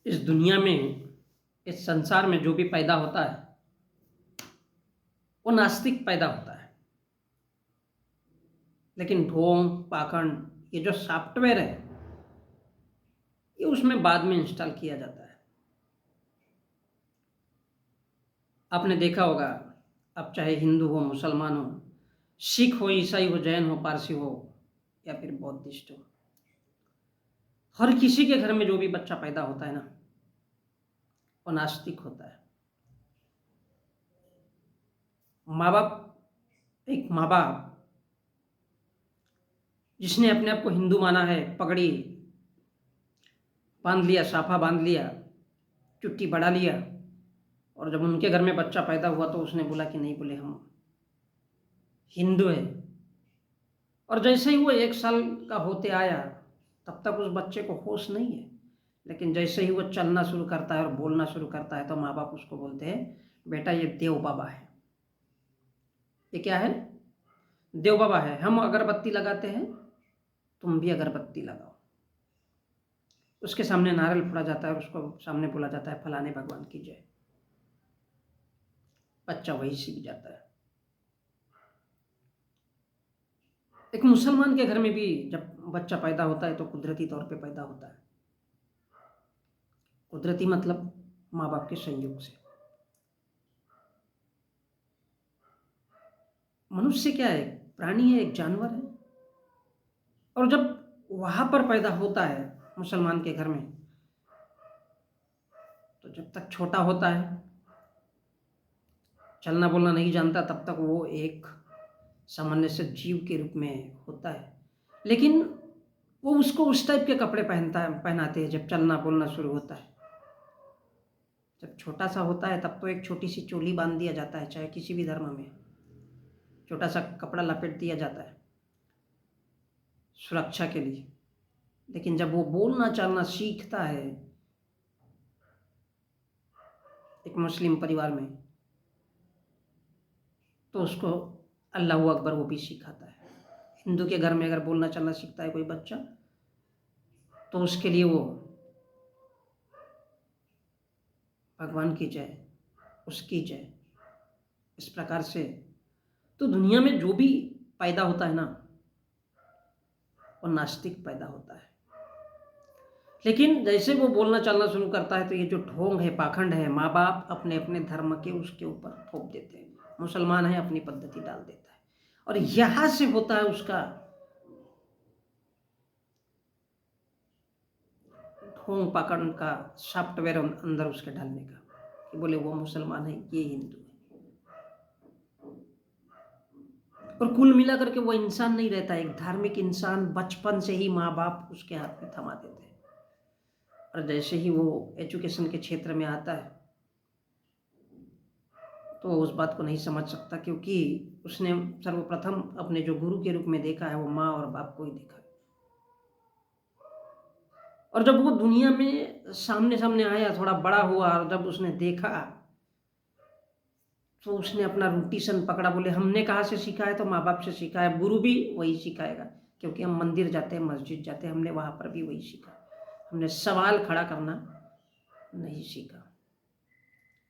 इस दुनिया में, इस संसार में जो भी पैदा होता है, वो नास्तिक पैदा होता है। लेकिन ढोंग, पाखंड, ये जो सॉफ्टवेयर है, ये उसमें बाद में इंस्टॉल किया जाता है। आपने देखा होगा, अब चाहे हिंदू हो, मुसलमान हो, सिख हो, ईसाई हो, जैन हो, पारसी हो या फिर बौद्धिस्ट हो, हर किसी के घर में जो भी बच्चा पैदा होता है ना, वो नास्तिक होता है। माँ बाप एक माँ बाप जिसने अपने आप को हिंदू माना है, पगड़ी बांध लिया, साफा बांध लिया, चुट्टी बढ़ा लिया, और जब उनके घर में बच्चा पैदा हुआ तो उसने बोला कि नहीं, बोले हम हिंदू है। और जैसे ही वो 1 साल का होते आया, तब तक उस बच्चे को होश नहीं है। लेकिन जैसे ही वो चलना शुरू करता है और बोलना शुरू करता है, तो माँ बाप उसको बोलते हैं, बेटा ये देव बाबा है। ये क्या है? देव बाबा है। हम अगरबत्ती लगाते हैं, तुम भी अगरबत्ती लगाओ। उसके सामने नारियल फोड़ा जाता है और उसको सामने बोला जाता है, फलाने भगवान की जय। बच्चा वही सीख जाता है। एक मुसलमान के घर में भी जब बच्चा पैदा होता है तो कुदरती तौर पे पैदा होता है। कुदरती मतलब माँ बाप के संयोग से। मनुष्य क्या है? प्राणी है, एक जानवर है। और जब वहां पर पैदा होता है मुसलमान के घर में, तो जब तक छोटा होता है, चलना बोलना नहीं जानता, तब तक वो एक सामान्य से जीव के रूप में होता है। लेकिन वो उसको उस टाइप के कपड़े पहनाते हैं जब चलना बोलना शुरू होता है। जब छोटा सा होता है तब तो एक छोटी सी चोली बांध दिया जाता है, चाहे किसी भी धर्म में छोटा सा कपड़ा लपेट दिया जाता है सुरक्षा के लिए। लेकिन जब वो बोलना चालना सीखता है एक मुस्लिम परिवार में, तो उसको अल्लाह अकबर वो भी सिखाता है। हिंदू के घर में अगर बोलना चलना सीखता है कोई बच्चा, तो उसके लिए वो भगवान की जय, उसकी जय, इस प्रकार से। तो दुनिया में जो भी पैदा होता है ना, वो नास्तिक पैदा होता है। लेकिन जैसे वो बोलना चलना शुरू करता है, तो ये जो ढोंग है, पाखंड है, माँ बाप अपने अपने धर्म के उसके ऊपर थोप देते हैं। मुसलमान है, अपनी पद्धति डाल देता है, और यहां से होता है उसका ढोंग पाखंड का सॉफ्टवेयर अंदर उसके डालने का, कि बोले वो मुसलमान है, ये हिंदू है। और कुल मिलाकर के वो इंसान नहीं रहता। एक धार्मिक इंसान बचपन से ही माँ बाप उसके हाथ में थमा देते हैं। और जैसे ही वो एजुकेशन के क्षेत्र में आता है, तो वो उस बात को नहीं समझ सकता, क्योंकि उसने सर्वप्रथम अपने जो गुरु के रूप में देखा है, वो माँ और बाप को ही देखा है। और जब वो दुनिया में सामने सामने आया, थोड़ा बड़ा हुआ, और जब उसने देखा, तो उसने अपना रूटीशन पकड़ा। बोले हमने कहाँ से सीखा है? तो माँ बाप से सीखा है। गुरु भी वही सिखाएगा, क्योंकि हम मंदिर जाते हैं, मस्जिद जाते हैं, हमने वहाँ पर भी वही सीखा। हमने सवाल खड़ा करना नहीं सीखा।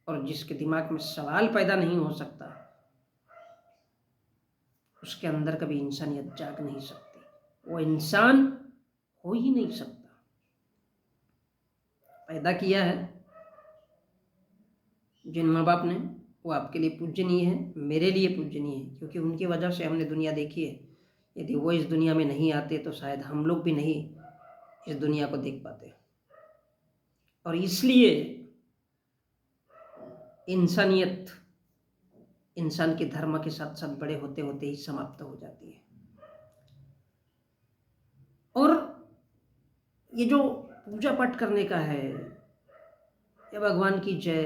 और जिसके दिमाग में सवाल पैदा नहीं हो सकता, उसके अंदर कभी इंसानियत जाग नहीं सकती। वो इंसान हो ही नहीं सकता। पैदा किया है जिन माँ बाप ने, वो आपके लिए पूजनीय है, मेरे लिए पूजनीय है, क्योंकि उनकी वजह से हमने दुनिया देखी है। यदि वो इस दुनिया में नहीं आते तो शायद हम लोग भी नहीं इस दुनिया को देख पाते। और इसलिए इंसानियत इंसान के धर्म के साथ साथ बड़े होते होते ही समाप्त हो जाती है। और ये जो पूजा पाठ करने का है, या भगवान की जय,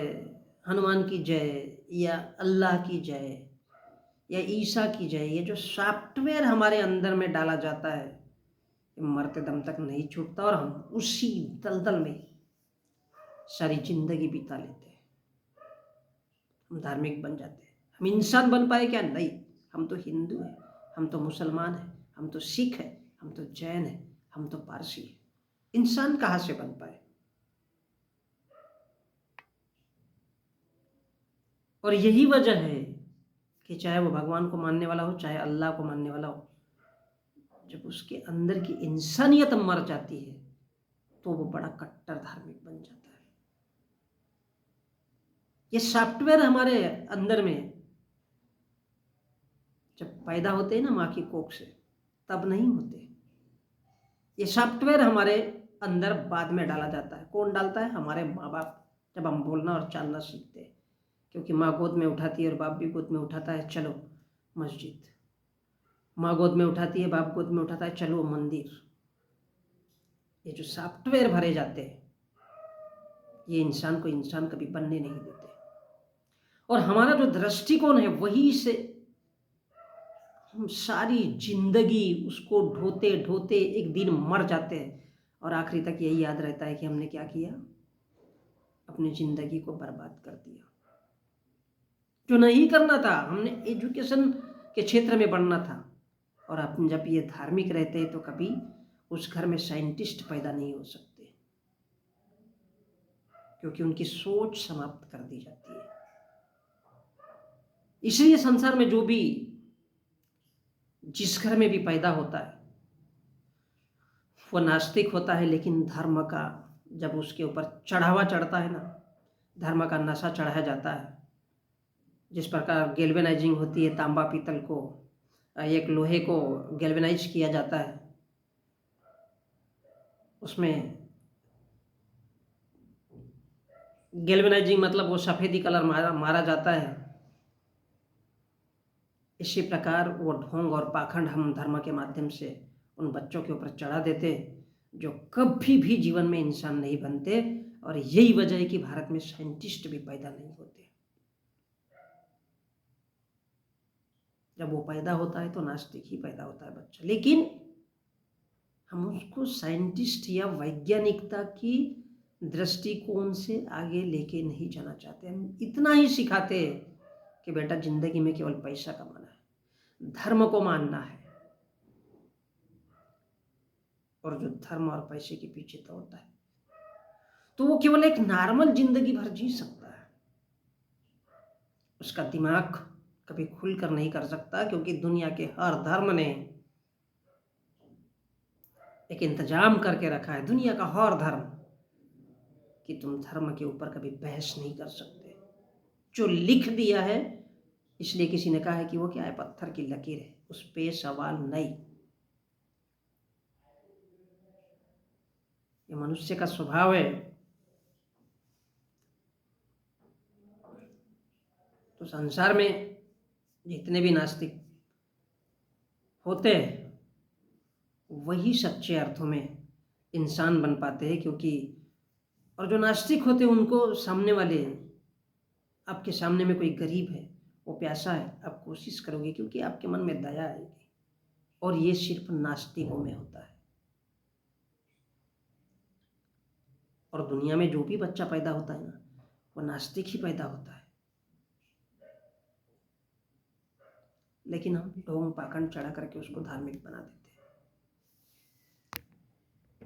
हनुमान की जय, या अल्लाह की जय, या ईसा की जय, ये जो सॉफ्टवेयर हमारे अंदर में डाला जाता है, ये मरते दम तक नहीं छूटता। और हम उसी दलदल में सारी जिंदगी बिता लेते हैं। हम धार्मिक बन जाते हैं। हम इंसान बन पाए क्या? नहीं। हम तो हिंदू हैं, हम तो मुसलमान हैं, हम तो सिख हैं, हम तो जैन हैं, हम तो पारसी हैं। इंसान कहाँ से बन पाए? और यही वजह है कि चाहे वो भगवान को मानने वाला हो, चाहे अल्लाह को मानने वाला हो, जब उसके अंदर की इंसानियत मर जाती है तो वो बड़ा कट्टर धार्मिक बन जाता है। ये सॉफ्टवेयर हमारे अंदर में जब पैदा होते हैं ना माँ की कोख से, तब नहीं होते। ये सॉफ्टवेयर हमारे अंदर बाद में डाला जाता है। कौन डालता है? हमारे माँ बाप, जब हम बोलना और चालना सीखते हैं। क्योंकि माँ गोद में उठाती है और बाप भी गोद में उठाता है, चलो मस्जिद। माँ गोद में उठाती है, बाप गोद में उठाता है, चलो मंदिर। ये जो सॉफ्टवेयर भरे जाते हैं, ये इंसान को इंसान कभी बनने नहीं देते। और हमारा जो दृष्टिकोण है, वही से हम सारी जिंदगी उसको ढोते ढोते एक दिन मर जाते हैं और आखिरी तक यही याद रहता है कि हमने क्या किया, अपनी जिंदगी को बर्बाद कर दिया। जो नहीं करना था, हमने एजुकेशन के क्षेत्र में बढ़ना था। और अपन जब ये धार्मिक रहते हैं तो कभी उस घर में साइंटिस्ट पैदा नहीं हो सकते, क्योंकि उनकी सोच समाप्त कर दी जाती है। इसलिए संसार में जो भी जिस घर में भी पैदा होता है वो नास्तिक होता है, लेकिन धर्म का जब उसके ऊपर चढ़ावा चढ़ता है ना, धर्म का नशा चढ़ाया जाता है, जिस प्रकार गैल्वेनाइजिंग होती है, तांबा पीतल को, एक लोहे को गैल्वेनाइज किया जाता है, उसमें गैल्वेनाइजिंग मतलब वो सफ़ेदी कलर मारा जाता है। इसी प्रकार वो ढोंग और पाखंड हम धर्म के माध्यम से उन बच्चों के ऊपर चढ़ा देते जो कभी भी जीवन में इंसान नहीं बनते। और यही वजह है कि भारत में साइंटिस्ट भी पैदा नहीं होते। जब वो पैदा होता है तो नास्तिक ही पैदा होता है बच्चा, लेकिन हम उसको साइंटिस्ट या वैज्ञानिकता की दृष्टिकोण से आगे लेके नहीं जाना चाहते। हम इतना ही सिखाते हैं कि बेटा जिंदगी में केवल पैसा कमाना है, धर्म को मानना है, और जो धर्म और पैसे के पीछे दौड़ता है तो वो केवल एक नॉर्मल जिंदगी भर जी सकता है। उसका दिमाग कभी खुलकर नहीं कर सकता, क्योंकि दुनिया के हर धर्म ने एक इंतजाम करके रखा है, दुनिया का हर धर्म, कि तुम धर्म के ऊपर कभी बहस नहीं कर सकते। जो लिख दिया है, इसलिए किसी ने कहा है कि वो क्या है, पत्थर की लकीर है, उस पे सवाल नहीं। ये मनुष्य का स्वभाव है। तो संसार में जितने भी नास्तिक होते हैं वही सच्चे अर्थों में इंसान बन पाते हैं, क्योंकि और जो नास्तिक होते हैं उनको सामने वाले, आपके सामने में कोई गरीब है, वो प्यासा है, आप कोशिश करोगे क्योंकि आपके मन में दया आएगी। और ये सिर्फ नास्तिकों में होता है। और दुनिया में जो भी बच्चा पैदा होता है ना, वो नास्तिक ही पैदा होता है। लेकिन हम ढोंग पाखंड चढ़ा करके उसको धार्मिक बना देते हैं।